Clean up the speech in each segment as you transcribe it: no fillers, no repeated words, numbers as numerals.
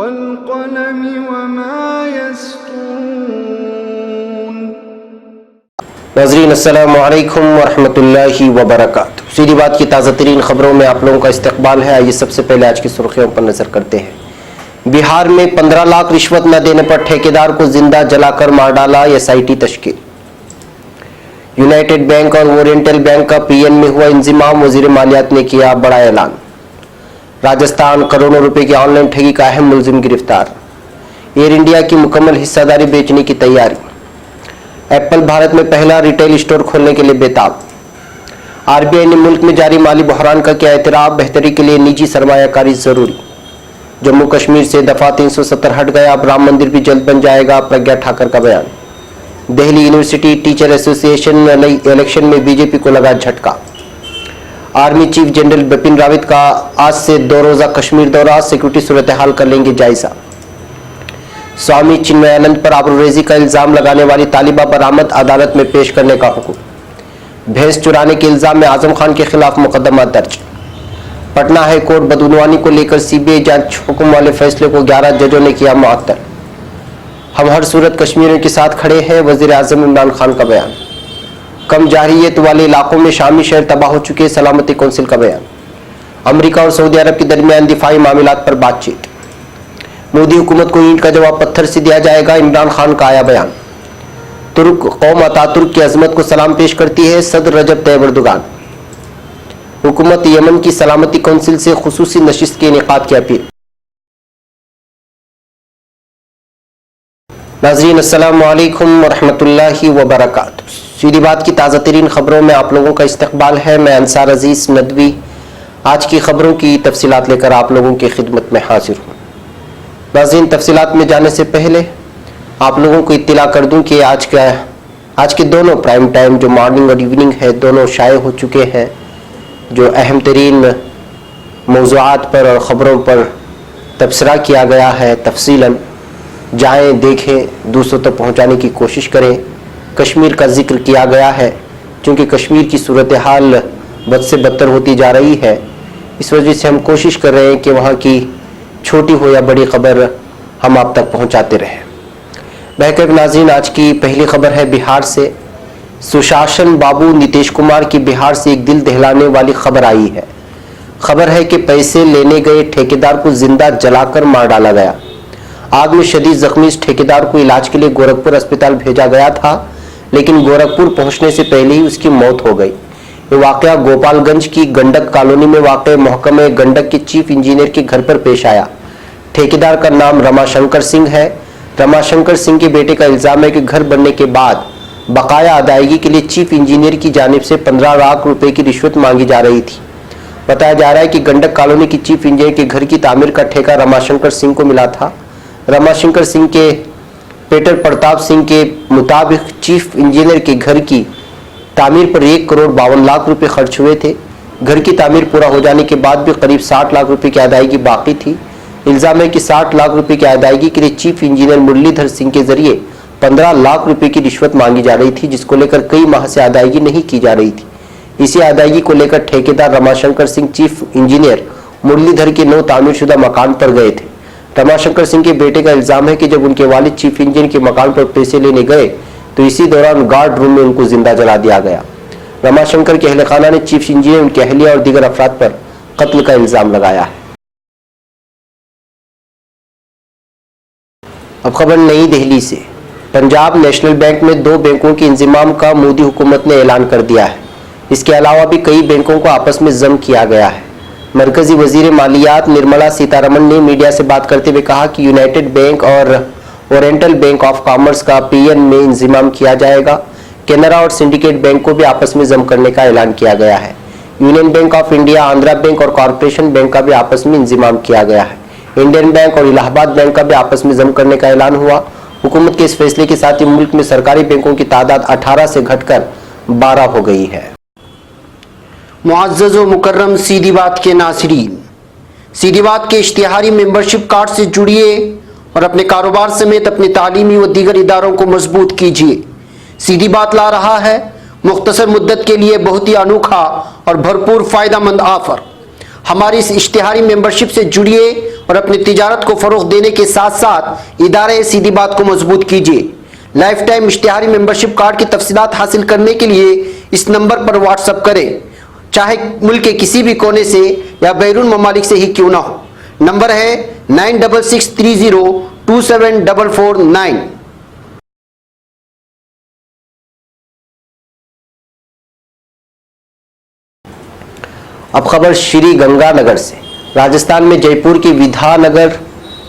वल्क़लमि वमा यस्तुरून। नाज़रीन अस्सलामु अलैकुम वरहमतुल्लाहि वबरकातुहू। सीधी बात की ताज़ा तरीन खबरों में आप लोगों का इस्तकबाल है। आइए सबसे पहले आज की सुर्खियों पर नजर करते हैं। बिहार में 15 लाख रिश्वत न देने पर ठेकेदार को जिंदा जलाकर मार डाला, एसआईटी तश्कील। यूनाइटेड बैंक और ओरिएंटल बैंक का पीएन में हुआ इंजिमाम, वजीर मालियात ने किया बड़ा ऐलान। राजस्थान करोड़ों रुपए की ऑनलाइन ठगी का अहम मुलजिम गिरफ्तार। एयर इंडिया की मुकम्मल हिस्सेदारी बेचने की तैयारी। एप्पल भारत में पहला रिटेल स्टोर खोलने के लिए बेताब। आरबीआई ने मुल्क में जारी माली बहरान का किया एतराफ, बेहतरी के लिए निजी सरमायाकारी जरूरी। जम्मू कश्मीर से दफा 370 हट गया, अब राम मंदिर भी जल्द बन जाएगा, प्रज्ञा ठाकर का बयान। Delhi university teacher association election में बीजेपी को लगा झटका। Army chief general Bipin Rawat का आज से 2 रोजा कश्मीर दौरा, सिक्योरिटी सूरत हाल कर लेंगे जायजा। स्वामी चिन्मयानंद पर आबरूरेजी का इल्जाम लगाने वाली तालिबा बरामद, अदालत में पेश करने का हुक्म। भैंस चुराने के इल्जाम में आजम खान के खिलाफ मुकदमा दर्ज। पटना हाई कोर्ट बदउनवानी को लेकर सीबीआई जांच हुक्म वाले फैसले को 11 जजों ने किया मुअत्तल। हम हर सूरत कश्मीरियों के साथ खड़े हैं, वजीर आजम इमरान खान का बयान। कम जाहिरियत वाले इलाकों में शामी शहर तबाह हो चुके, सलामती कौंसिल का बयान। अमेरिका और सऊदी अरब के दरमियान दिफाई मामलात पर बातचीत। मोदी हुकूमत को ईंट का जवाब पत्थर से दिया जाएगा, इमरान खान का आया बयान। तुर्क कौम अतातुर्क की अजमत को सलाम पेश करती है, सदर रजब तैयब एर्दोगान। हुकूमत यमन की सलामती कौंसिल से खुसूसी नशिस्त के इनेकाद की अपील। नाज़रीन अस्सलामु अलैकुम वरहमतुल्लाहि वबरकातुहू। सीधी बात की ताज़ा तरीन खबरों में आप लोगों का इस्तकबाल है। मैं अंसार अजीज नदवी आज की खबरों की तफसीलात लेकर आप लोगों की खिदमत में हाजिर हूँ। नाज़रीन, तफसीलात में जाने से पहले आप लोगों को इत्तला कर दूं कि आज के दोनों प्राइम टाइम जो मॉर्निंग और इवनिंग है, दोनों शाये हो चुके हैं। जो अहम तरीन मौज़ूआत पर और ख़बरों पर तबसरा किया गया है, तफसीलन जाएं, देखें, दूसरों तक पहुंचाने की कोशिश करें। कश्मीर का जिक्र किया गया है क्योंकि कश्मीर की सूरत हाल बद से बदतर होती जा रही है। इस वजह से हम कोशिश कर रहे हैं कि वहाँ की छोटी हो या बड़ी खबर हम आप तक पहुँचाते रहें। बहरकैफ नाज़रीन, आज की पहली खबर है बिहार से। सुशासन बाबू नीतीश कुमार की बिहार से एक दिल दहलाने वाली खबर आई है। खबर है कि पैसे लेने गए ठेकेदार को जिंदा जलाकर मार डाला गया। आग में शदीद जख्मी इस ठेकेदार को इलाज के लिए गोरखपुर अस्पताल भेजा गया था, लेकिन गोरखपुर पहुंचने से पहले ही उसकी मौत हो गई। ये वाकया गोपालगंज की गंडक कॉलोनी में वाक़े महकमे गंडक के चीफ इंजीनियर के घर पर पेश आया। ठेकेदार का नाम रमाशंकर सिंह है। रमाशंकर सिंह के बेटे का इल्जाम है कि घर बनने के बाद बकाया अदायगी के लिए चीफ इंजीनियर की जानिब से 15 लाख रुपए की रिश्वत मांगी जा रही थी। बताया जा रहा है कि गंडक कॉलोनी की चीफ इंजीनियर के घर की तामीर का ठेका रमाशंकर सिंह को मिला था। रमाशंकर सिंह के पेटर प्रताप सिंह के मुताबिक चीफ इंजीनियर के घर की तामीर पर 1 करोड़ 52 लाख रुपए खर्च हुए थे। घर की तामीर पूरा हो जाने के बाद भी करीब 60 लाख रुपए की अदायगी बाकी थी। इल्जाम है कि 60 लाख रुपए की अदायगी के लिए चीफ इंजीनियर मुरलीधर सिंह के जरिए 15 लाख रुपए की रिश्वत मांगी जा रही थी, जिसको लेकर कई माह से अदायगी नहीं की जा रही थी। इसी अदायगी को लेकर ठेकेदार रमाशंकर सिंह चीफ इंजीनियर मुरलीधर के 9 तामीरशुदा मकान पर गए थे। रमाशंकर सिंह के बेटे का इल्जाम है कि जब उनके वालिद चीफ इंजीनियर के मकान पर पैसे लेने गए तो इसी दौरान गार्ड रूम में उनको जिंदा जला दिया गया। रमाशंकर के अहले खाना ने चीफ इंजीनियर, उनके अहलिया और दीगर अफराद पर कत्ल का इल्जाम लगाया है। अब खबर नई दिल्ली से। पंजाब नेशनल बैंक में 2 बैंकों के इंजिमाम का मोदी हुकूमत ने ऐलान कर दिया है। इसके अलावा भी कई बैंकों को आपस में जम किया गया है। मरकजी वजीर मालियात निर्मला सीतारमण ने मीडिया से बात करते हुए कहा कि यूनाइटेड बैंक और ओरिएंटल बैंक ऑफ कॉमर्स का पीएन में इंजिमाम किया जाएगा। केनरा और सिंडिकेट बैंक को भी आपस में जम करने का ऐलान किया गया है। Union bank of India, Andhra bank और कॉरपोरेशन बैंक का भी आपस में इंजिमाम किया गया है। इंडियन बैंक और इलाहाबाद बैंक का भी आपस में जम करने का ऐलान हुआ। हुकूमत के इस फैसले के साथ ही मुल्क में सरकारी बैंकों की तादाद 18 से घटकर 12 हो गई है। मुअज़्ज़ज़ व मुकर्रम सीधी बात के नाज़रीन, सीधी बात के इश्तिहारी मेंबरशिप कार्ड से जुड़िए और अपने कारोबार समेत अपने तालीमी व दीगर इदारों को मजबूत कीजिए। सीधी बात ला रहा है मुख्तसर मुद्दत के लिए बहुत ही अनोखा और भरपूर फ़ायदेमंद ऑफ़र। हमारी इस इश्तिहारी मेंबरशिप से जुड़िए और अपनी तिजारत को फरोग देने के साथ साथ इदारे सीधी बात को मजबूत कीजिए। लाइफ टाइम इश्तिहारी मेंबरशिप कार्ड की तफसीलात हासिल करने के लिए इस नंबर पर व्हाट्सएप करें, चाहे मुल्क के किसी भी कोने से या बैरून ममालिक से ही क्यों ना हो। नंबर है 9663027449। अब खबर श्री गंगानगर से। राजस्थान में जयपुर के विधानगर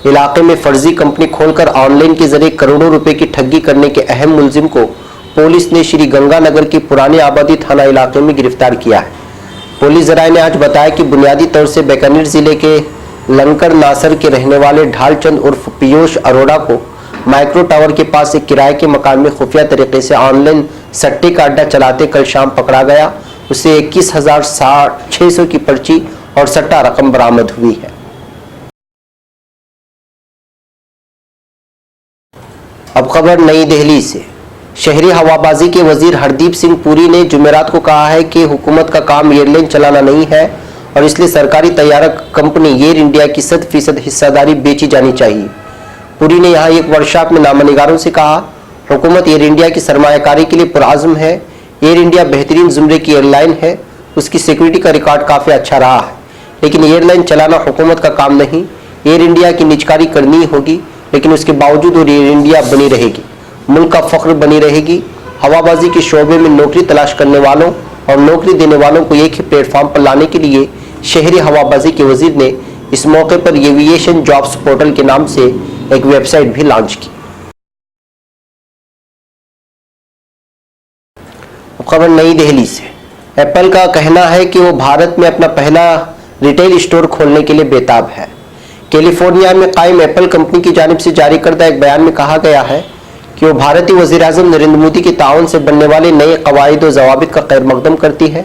इलाके में फर्जी कंपनी खोलकर ऑनलाइन के जरिए करोड़ों रुपए की ठगी करने के अहम मुलजिम को पुलिस ने श्री गंगानगर की पुरानी आबादी थाना इलाके में गिरफ्तार किया है। पुलिस जराये ने आज बताया कि बुनियादी तौर से बीकानेर जिले के लंकर नासर के रहने वाले ढालचंद उर्फ पीयूष अरोड़ा को माइक्रो टावर के पास एक किराए के मकान में खुफिया तरीके से ऑनलाइन सट्टे का अड्डा चलाते कल शाम पकड़ा गया। उसे 21,600 की पर्ची और सट्टा रकम बरामद हुई है। अब खबर नई दिल्ली से। शहरी हवाबाजी के वजीर हरदीप सिंह पुरी ने जुमेरात को कहा है कि हुकूमत का काम एयरलाइन चलाना नहीं है और इसलिए सरकारी तैयारा कंपनी एयर इंडिया की 100% हिस्सेदारी बेची जानी चाहिए। पुरी ने यहाँ एक वर्कशॉप में नामनिगारों से कहा, हुकूमत एयर इंडिया की सरमायाकारी के लिए पुरआज़्म है। एयर इंडिया बेहतरीन जुमरे की एयरलाइन है, उसकी सिक्योरिटी का रिकॉर्ड काफ़ी अच्छा रहा है, लेकिन एयरलाइन चलाना हुकूमत का काम नहीं। एयर इंडिया की निजकारी करनी होगी, लेकिन उसके बावजूद वो एयर इंडिया बनी रहेगी, मुल्क का फख्र बनी रहेगी। हवाबाजी के शोबे में नौकरी तलाश करने वालों और नौकरी देने वालों को एक ही प्लेटफॉर्म पर लाने के लिए शहरी हवाबाजी के वजीर ने इस मौके पर एविएशन जॉब्स पोर्टल के नाम से एक वेबसाइट भी लॉन्च की। खबर नई दिल्ली से। एप्पल का कहना है कि वो भारत में अपना पहला रिटेल स्टोर खोलने के लिए बेताब है। कैलिफोर्निया में कायम एप्पल कंपनी की जानिब से जारी करदा एक बयान में कहा गया है कि वो भारतीय वज़ीर-ए-आज़म नरेंद्र मोदी के ताउन से बनने वाले नए कवायद और ज़वाबित का खैर मकदम करती है।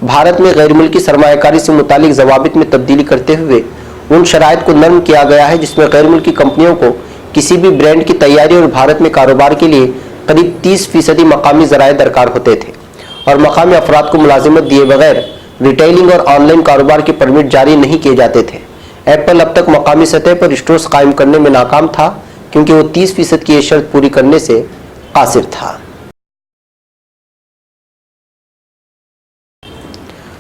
भारत में गैर मुल्की सरमायाकारी से मुतालिक ज़वाबित में तब्दीली करते हुए उन शराइत को नरम किया गया है जिसमें गैर मुल्की कंपनियों को किसी भी ब्रांड की तैयारी और भारत में कारोबार के लिए करीब 30% मकामी ज़राए दरकार होते थे और मकामी अफराद को मुलाजिमत दिए बगैर रिटेलिंग और ऑनलाइन कारोबार के परमिट जारी नहीं किए जाते थे। एप्पल अब तक मकामी सतह पर स्टोर्स कायम करने में नाकाम था क्योंकि वो 30% की ये शर्त पूरी करने से कासिर था।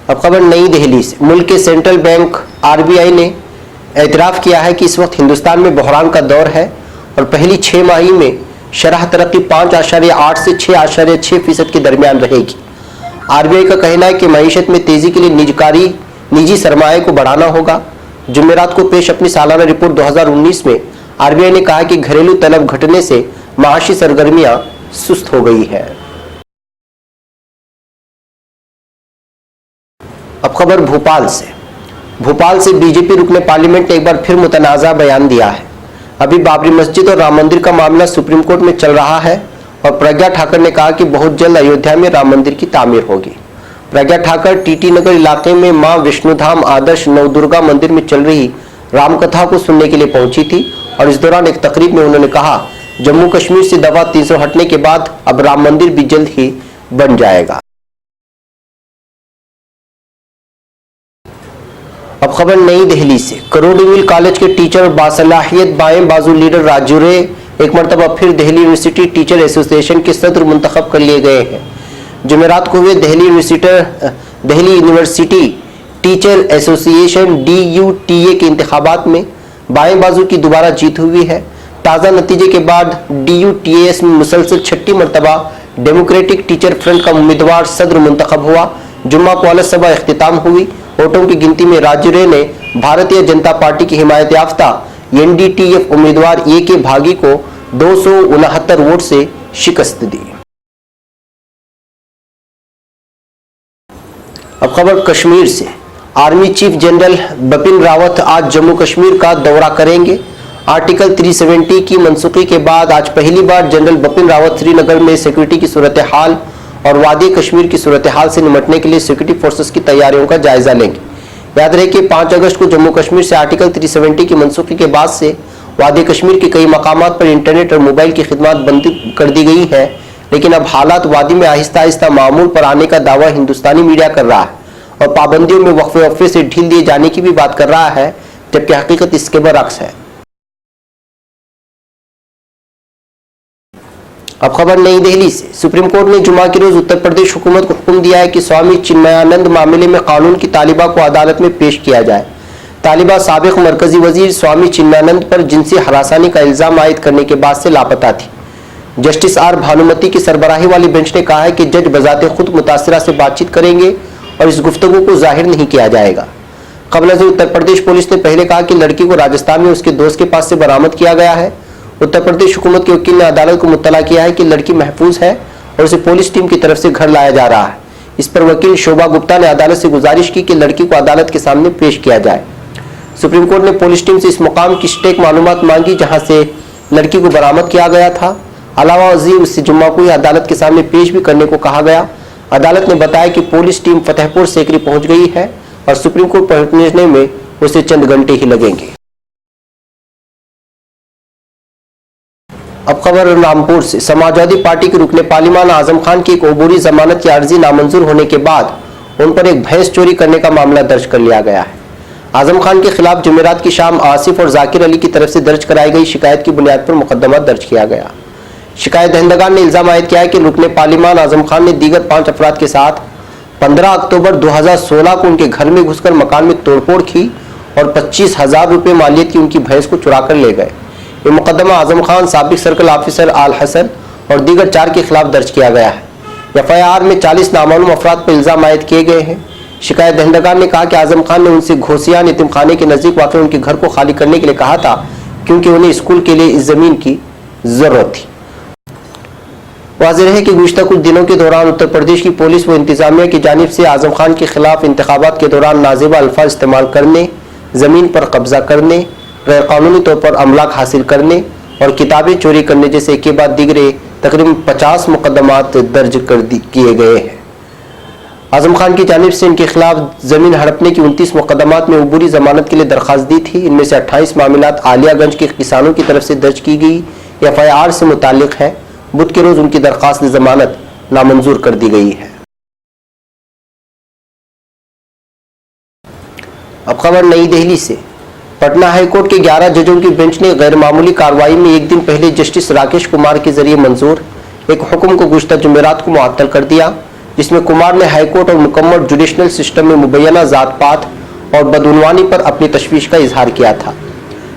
अब खबर नई दिल्ली से। मुल्क के सेंट्रल बैंक RBI ने एतराफ़ किया है कि इस वक्त हिंदुस्तान में बहरान का दौर है और पहली 6 माही में शरह तरक्की 5.8 से 6.6% के दरमियान रहेगी। RBI का कहना है कि मईशत में तेजी के लिए निजी सरमाए को बढ़ाना होगा। जुमेरात को पेश अपनी सालाना रिपोर्ट 2019 में RBI ने कहा कि घरेलू तलब घटने से माशी सरगर्मियां सुस्त हो गई है। अब खबर भोपाल से बीजेपी रुकने पार्लियामेंट ने एक बार फिर मुतनाज़ा बयान दिया है। अभी बाबरी मस्जिद और राम मंदिर का मामला सुप्रीम कोर्ट में चल रहा है और प्रज्ञा ठाकुर ने कहा कि बहुत जल्द अयोध्या में राम मंदिर की तामीर होगी। प्रज्ञा ठाकुर TT नगर इलाके में मां विष्णुधाम आदर्श नवदुर्गा मंदिर में चल रही रामकथा को सुनने के लिए पहुंची थी और इस दौरान एक तकरीब में उन्होंने कहा, जम्मू कश्मीर से दवा 300 हटने के बाद अब राम मंदिर भी जल्द ही बन जाएगा। अब खबर नई दिल्ली से। करोड़ीविल कॉलेज के टीचर और बासलाहियत बाएं बाजू लीडर राजू रे एक मरतबा फिर दिल्ली यूनिवर्सिटी टीचर एसोसिएशन के सदर मुंतखब कर लिए गए हैं। जुमेरात को हुए Delhi university teacher association DUTA के इंतखाबात में बाएं बाजू की दोबारा जीत हुई है। ताज़ा नतीजे के बाद DUTAS में मुसलसल 6ठी मरतबा डेमोक्रेटिक टीचर फ्रंट का उम्मीदवार सदर मुंतखब हुआ। जुम्मा को अलग सभा इख्तिताम हुई। वोटों की गिनती में राजू रे ने भारतीय जनता पार्टी की हिमायत याफ्ता NDTF उम्मीदवार AK भागी को 269 वोट से शिकस्त दी। अब खबर कश्मीर से। Army chief general Bipin Rawat आज जम्मू कश्मीर का दौरा करेंगे। आर्टिकल 370 की मनसूखी के बाद आज पहली बार जनरल बिपिन रावत श्रीनगर में सिक्योरिटी की सूरत हाल और वादी कश्मीर की सूरत हाल से निपटने के लिए सिक्योरिटी फोर्सेस की तैयारियों का जायजा लेंगे। याद रहे कि 5 अगस्त को जम्मू कश्मीर से आर्टिकल 370 की मनसूखी के बाद से वादी कश्मीर के कई मकामात पर इंटरनेट और मोबाइल की खिदमत बंद कर दी गई है, लेकिन अब हालात वादी में आहिस्ता आहिस्ता मामूल पर आने का दावा हिंदुस्तानी मीडिया कर रहा है और पाबंदियों में वक्फे से ढील दिए जाने की भी बात कर रहा है, जबकि हकीकत इसके बरअक्स है। अब खबर नई दिल्ली से। सुप्रीम कोर्ट ने जुमा के रोज उत्तर प्रदेश हुकूमत को हुक्म दिया है कि स्वामी चिन्मयानंद मामले में कानून की तालिबा को अदालत में पेश किया जाए। तालिबा साबिक मरकजी वजीर स्वामी चिन्मयानंद पर जिनसी हरासानी का इल्जाम आयद करने के बाद से लापता थी। जस्टिस आर भानुमति की सरबराही वाली बेंच ने कहा है कि जज बजाते खुद मुतासिरा से बातचीत करेंगे और इस गुफ्तगू को जाहिर नहीं किया जाएगा। कबल अज़ उत्तर प्रदेश पुलिस ने पहले कहा कि लड़की को राजस्थान में उसके दोस्त के पास से बरामद किया गया है। उत्तर प्रदेश हुकूमत के वकील ने अदालत को मुत्तला किया है कि लड़की महफूज है और उसे पुलिस टीम की तरफ से घर लाया जा रहा है। इस पर वकील शोभा गुप्ता ने अदालत से गुजारिश की कि लड़की को अदालत के सामने पेश किया जाए। सुप्रीम कोर्ट ने पुलिस टीम से इस मुकाम की स्टेक मालूमात मांगी जहां से लड़की को बरामद किया गया था। अलावा वजीर उससे जुम्मा को ही अदालत के सामने पेश भी करने को कहा गया। अदालत ने बताया कि पुलिस टीम फतेहपुर सेकरी पहुंच गई है और सुप्रीम कोर्ट पहुंचने में उसे चंद घंटे ही लगेंगे। अब खबर रामपुर से। समाजवादी पार्टी के रुकने पार्लिमान आजम खान की एक अबूरी जमानत की अर्जी नामंजूर होने के बाद उन पर एक भैंस चोरी करने का मामला दर्ज कर लिया गया है। आजम खान के खिलाफ जुमेरात की शाम आसिफ और जाकिर अली की तरफ से दर्ज कराई गई शिकायत की बुनियाद पर मुकदमा दर्ज किया गया। शिकायत दहंदगान ने इल्जाम आयद किया है कि रुकने पार्लिमान आजम खान ने दीगर 5 अफराद के साथ 15 अक्टूबर 2016 को उनके घर में घुसकर मकान में तोड़फोड़ की और 25,000 रुपये मालियत की उनकी भैंस को चुरा कर ले गए। ये मुकदमा आजम खान, साबिक सर्कल ऑफिसर आल हसन और दीगर 4 के खिलाफ दर्ज किया गया है। एफआईआर में 40 नामालूम अफराद पर इल्जाम आयद किए गए हैं। शिकायत दहंदगान ने कहा कि आजम खान ने उनसे घोसियान यतीम खाने के नजदीक वाक़ उनके घर को खाली करने के लिए कहा था क्योंकि उन्हें स्कूल के लिए इस जमीन की जरूरत थी। वाज़ेह है कि गुज़िश्ता कुछ दिनों के दौरान उत्तर प्रदेश की पुलिस व इंतजामिया की जानिब से आजम खान के खिलाफ इंतखाबात के दौरान नाज़ेबा अल्फाज इस्तेमाल करने, जमीन पर कब्जा करने, गैर कानूनी तौर पर अमलाक हासिल करने और किताबें चोरी करने जैसे एक के बाद दीगरे तकरीबन 50 मुकदमात दर्ज किए गए हैं। आजम खान की जानिब से इनके खिलाफ जमीन हड़पने की 29 मुकदमात में अबूरी जमानत के लिए दरख्वास्त दी थी। इनमें से 28 मामलात आलियागंज के किसानों की तरफ से दर्ज की गई एफआईआर से मुताल्लिक है। बुध के रोज उनकी दरख्वास्त जमानत नामंजूर कर दी गई है। अब खबर नई दिल्ली से। पटना हाईकोर्ट के 11 जजों की बेंच ने गैर मामूली कार्रवाई में एक दिन पहले जस्टिस राकेश कुमार के जरिए मंजूर एक हुक्म को गुज़िश्ता जुमेरात को मुअत्तल कर दिया, जिसमें कुमार ने हाईकोर्ट और मुकम्मल जुडिशनल सिस्टम में मुबैना जात पात और बदउनवानी पर अपनी तशवीश का इजहार किया था।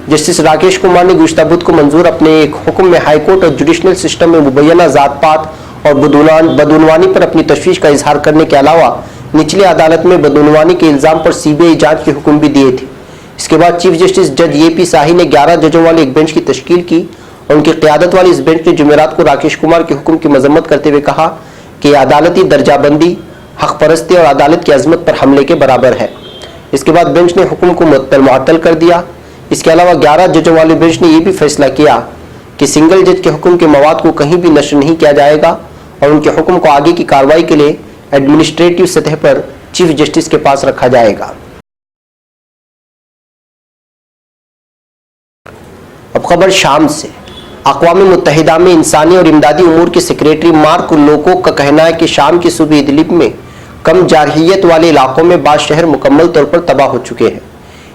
जस्टिस राकेश कुमार ने गुज़िश्ता बुध को मंजूर अपने एक हुक्म में हाईकोर्ट और जुडिशनल सिस्टम में मुबैना जात पात और बदउनवानी पर अपनी तशवीश का इजहार करने के अलावा निचली अदालत में बदउनवानी के इल्जाम पर सीबीआई जांच के हुक्म भी दिए थे। इसके बाद चीफ जस्टिस जज ए.पी. शाही ने 11 जजों वाले एक बेंच की तश्कील की और उनकी क़यादत वाली इस बेंच ने जुमेरात को राकेश कुमार के हुक्म की मजम्मत करते हुए कहा कि अदालती दर्जाबंदी हक परस्ती और अदालत की अजमत पर हमले के बराबर है। इसके बाद बेंच ने हुक्म को मुअत्तल कर दिया। इसके अलावा 11 जजों वाले बेंच ने यह भी फैसला किया कि सिंगल जज के हुक्म के मवाद को कहीं भी नशर नहीं किया जाएगा और उनके हुक्म को आगे की कार्रवाई के लिए एडमिनिस्ट्रेटिव सतह पर चीफ जस्टिस के पास रखा जाएगा। अब खबर शाम से। अक़वाम मुत्तहिदा में इंसानी और इमदादी उमूर के सेक्रेटरी मार्क लोकोक का कहना है कि शाम के सूबे इदलिब में कम जारहियत वाले इलाकों में बाद शहर मुकम्मल तौर पर तबाह हो चुके हैं।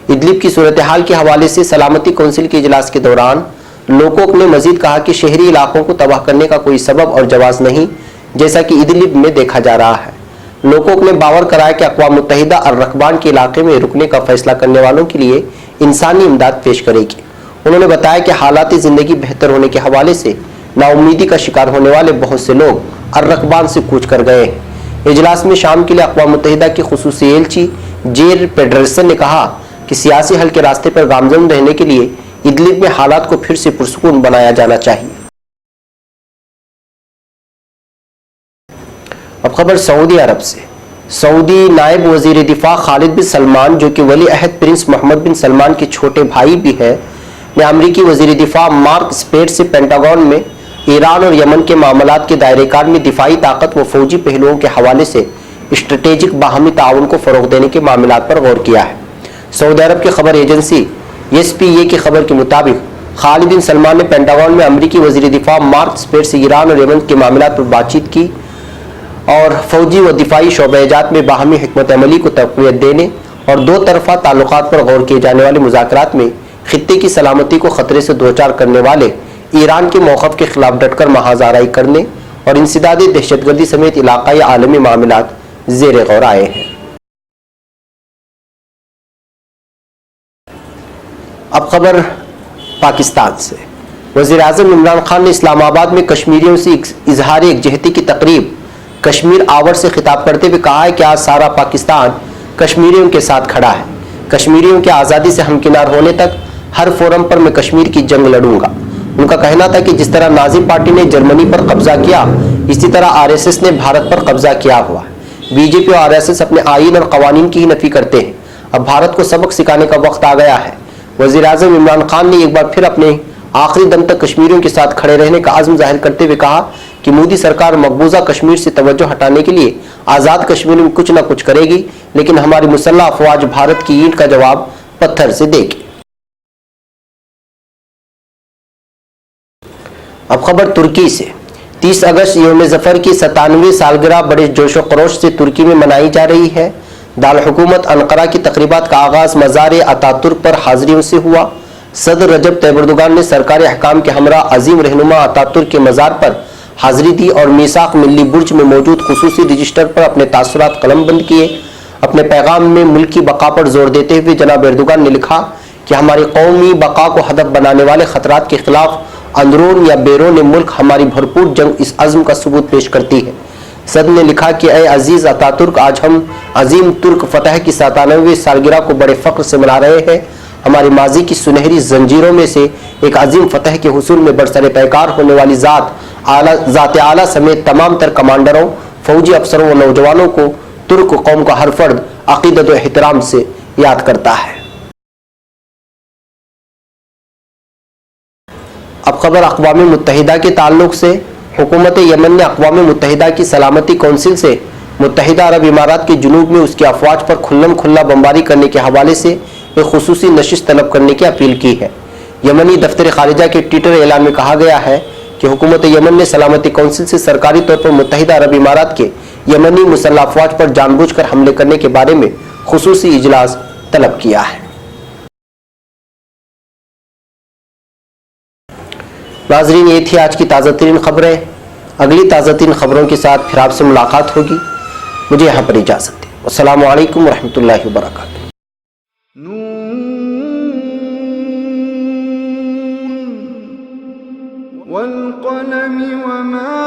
इदलिब की सूरत हाल के हवाले से सलामती कौंसिल के इजलास के दौरान लोकोक ने मजीद कहा कि शहरी इलाकों को तबाह करने का कोई सबब और जवाज नहीं, जैसा कि इदलिब में देखा जा रहा है। लोकोक ने बावर कराया कि अक़वाम मुत्तहिदा अर-रकबान के इलाके में रुकने का फैसला करने वालों के लिए इंसानी इमदाद पेश करेगी। उन्होंने बताया कि हालात ज़िंदगी बेहतर होने के हवाले से नाउम्मीदी का शिकार होने वाले बहुत से लोग अर-रकबान से कूच कर गए हैं। इजलास में शाम के लिए अक़वाम मुत्तहिदा के खुसूसी एलची जेर पेडरसन ने कहा कि सियासी हल के रास्ते पर गामजन रहने के लिए इदलिब में हालात को फिर से पुरसुकून बनाया जाना चाहिए। अब खबर सऊदी अरब से। सऊदी नायब वजीर दिफा खालिद बिन सलमान, जो कि वली अहद प्रिंस मोहम्मद बिन सलमान के छोटे भाई भी है, ने अमरीकी वजीर दिफा मार्क स्पेट से पेंटागन में ईरान और यमन के मामलात के दायरेकार में दिफाई ताकत व फौजी पहलुओं के हवाले से स्ट्रेटेजिक बाहमी ताउन को फ़रोग़ देने के मामलात पर गौर किया है। सऊदी अरब की खबर एजेंसी SPA की खबर के मुताबिक खालिद बिन सलमान ने पेंटागन में अमरीकी वजीर दिफा मार्क स्पेट से ईरान और यमन के मामलात पर बातचीत की और फौजी व दिफाई शोबेजात में बाहमी हिकमत अमली को तक़वियत देने और दो तरफा ताल्लुकात पर गौर किए जाने वाले मुज़ाकरात में खित्ते की सलामती को ख़तरे से दोचार करने वाले ईरान के मौक़िफ़ के खिलाफ डटकर महाज़ाराई करने और इंसदादी दहशतगर्दी समेत इलाक़ाई आलमी मामलात ज़ेर गौर आए हैं। अब खबर पाकिस्तान से। वज़ीर-ए-आज़म इमरान खान ने इस्लामाबाद में कश्मीरियों से इजहार यकजहती की तकरीब कश्मीर आवर से खिताब करते हुए कहा है कि आज सारा पाकिस्तान कश्मीरियों के साथ खड़ा है। कश्मीरियों के आज़ादी से हमकिनार होने तक हर फोरम पर मैं कश्मीर की जंग लड़ूंगा। उनका कहना था कि जिस तरह नाज़ी पार्टी ने जर्मनी पर कब्जा किया, इसी तरह आरएसएस ने भारत पर कब्जा किया हुआ है। बीजेपी और आरएसएस अपने आईन और कवानीन की ही नफी करते हैं। अब भारत को सबक सिखाने का वक्त आ गया है। वज़ीर-ए-आज़म इमरान खान ने एक बार फिर अपने आखिरी दम तक कश्मीरियों के साथ खड़े रहने का आज़म जाहिर करते हुए कहा कि मोदी सरकार मकबूजा कश्मीर से तवज्जो हटाने के लिए आज़ाद कश्मीर में कुछ न कुछ करेगी, लेकिन हमारी मुसल्लह अफवाज भारत की ईंट का जवाब पत्थर से देगी। अब खबर तुर्की से। 30 अगस्त यौम ज़फ़र की 97वीं सालगिरह बड़े जोशो खरोश से तुर्की में मनाई जा रही है। दारुल हुकूमत अंकारा की तकरीबात का आगाज़ मज़ार अतातुर्क पर हाज़िरियों से हुआ। सदर रजब तैयब एर्दोगान ने सरकारी अहकाम के हमरा अजीम रहनुमा अतातुर्क के मज़ार पर हाज़िरी दी और मीसाक मिल्ली बुर्ज में मौजूद खुसूसी रजिस्टर पर अपने तासुरात कलमबंद किए। अपने पैगाम में मुल्क की बका पर जोर देते हुए जनाब एर्दोगान ने लिखा कि हमारी कौमी बका को हदफ बनाने वाले खतरात के खिलाफ अंदरून या बैरून मुल्क हमारी भरपूर जंग इस अज़्म का सबूत पेश करती है। सदर ने लिखा कि ए अजीज़ अतातुर्क, आज हम अजीम तुर्क फतह की 97वीं सालगिरह को बड़े फ़ख्र से मना रहे हैं। हमारी माजी की सुनहरी जंजीरों में से एक अजीम फतह के हुसूल में बरसरे पैकार होने वाली ज़ात आला समेत तमाम तर कमांडरों, फौजी अफसरों व नौजवानों को तुर्क कौम का हर फर्द अक़ीदत व एहतराम से याद करता है। अब खबर अक़वाम मुत्तहिदा के ताल्लुक से। हुकूमत यमन ने अक़वाम मुत्तहिदा की सलामती कौंसिल से मुत्तहिदा अरब इमारात के जुनूब में उसकी अफवाज पर खुल्लम खुल्ला बमबारी करने के हवाले से एक खुसूसी नशिश तलब करने की अपील की है। यमनी दफ्तर खारिजा के ट्विटर ऐलान में कहा गया है कि हुकूमत यमन ने सलामती कौंसिल से सरकारी तौर पर मुत्तहिदा अरब इमारात के यमनी मुसल्लह अफवाज पर जानबूझकर हमले करने के बारे में खुसूसी इजलास तलब किया है। नाज़रीन, ये थी आज की ताज़ा तरीन खबरें। अगली ताज़ा तरीन खबरों के साथ फिर आपसे मुलाकात होगी। मुझे यहाँ पर इजाज़त दें। अस्सलामु अलैकुम रहमतुल्लाहि व बरकातुहू। वल क़लम वमा